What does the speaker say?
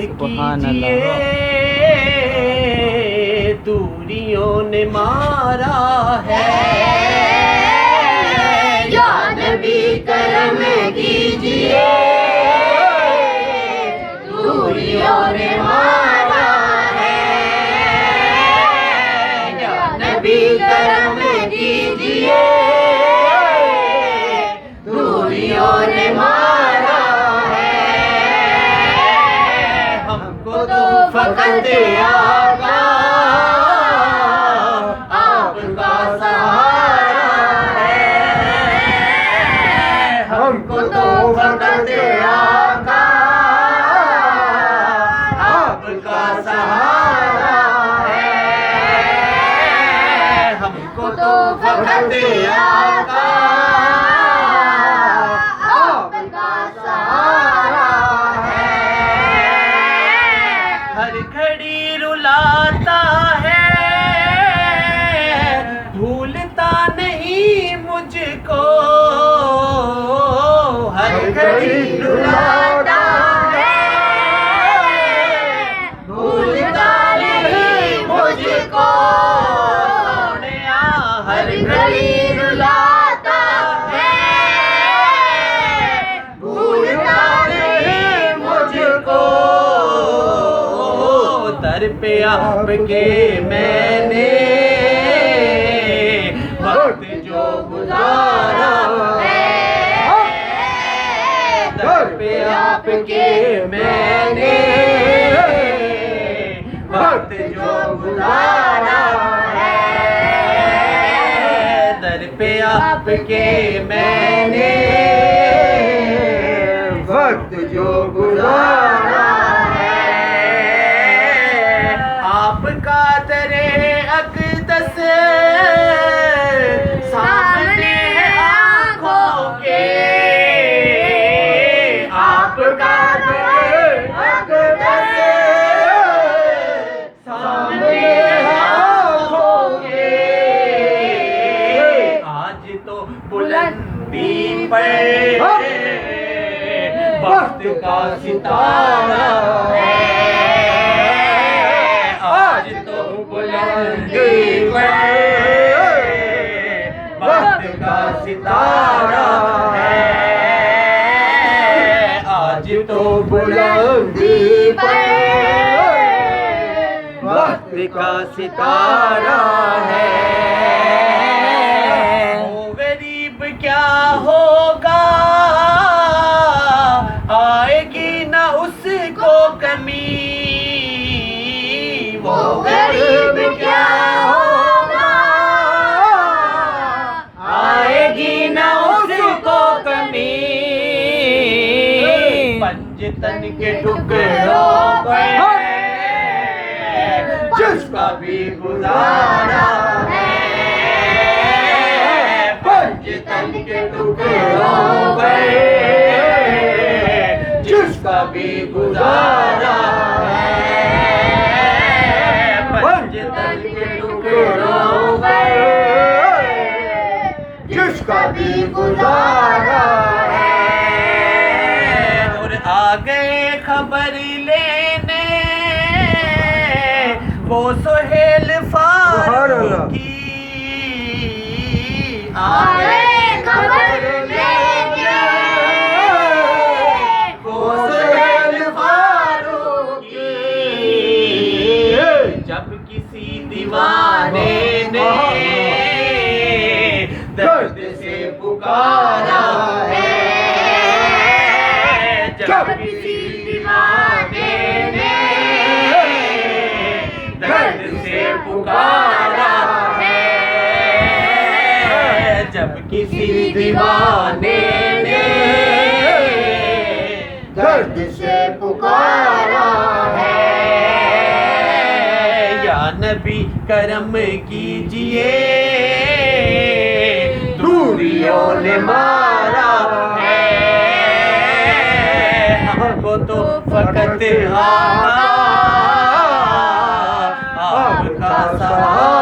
कीजिए, दूरियों ने मारा है। या नबी करम कीजिए, दूरियों ने मारा है। या नबी करम कीजिए, दूरियों ने मारा है। हमको तो फकत आका आपका सहारा है। हमको तो फकत आका आपका सहारा है। हमको तो फकत आका आपका सहारा है। हर घड़ी रुलाता है, भूलता नहीं मुझको। हर घड़ी रुलाता है, भूलता नहीं मुझको। सोनिया हर घड़ी रुलाता है, भूलता नहीं मुझको। दर पे आपके मैंने वक्त जो गुजारा है। दर पे आपके मैंने वक्त जो गुजारा है। दर पे आपके मैंने वक्त जो गुजारा है। आपका दरे अक़दस सामने है आँखों के। आपका दरे अक़दस सामने है आँखों के। आज तो बुलंदी पर वक्त का सितारा है। आज तो बुलंदी पर वक्त का सितारा है। आज तो बुलंदी पर वक्त का सितारा है। ओ गरीब क्या होगा, आएगी न उसको कमी। वो गरीब क्या होगा, आएगी न उसको कमी। पंजतन के टुकड़ों पर जिसका भी गुजारा है। पंजतन के टुकड़ों पर जिसका भी गुजारा है। पंजतन के टुकड़ों पर जिसका भी गुजारा है। और आ गए खबर लेने वो सुहेल फारूकी। आ गए खबर लेने वो सुहेल फारूकी। जब किसी दीवाने ने दर्द से पुकारा है। जब किसी दीवाने ने दर्द से पुकारा है। जब किसी दीवाने ने दर्द से पुकारा है। या नबी करम कीजिए, दूरियों ने मारा है। हमको तो फकत आपका सहारा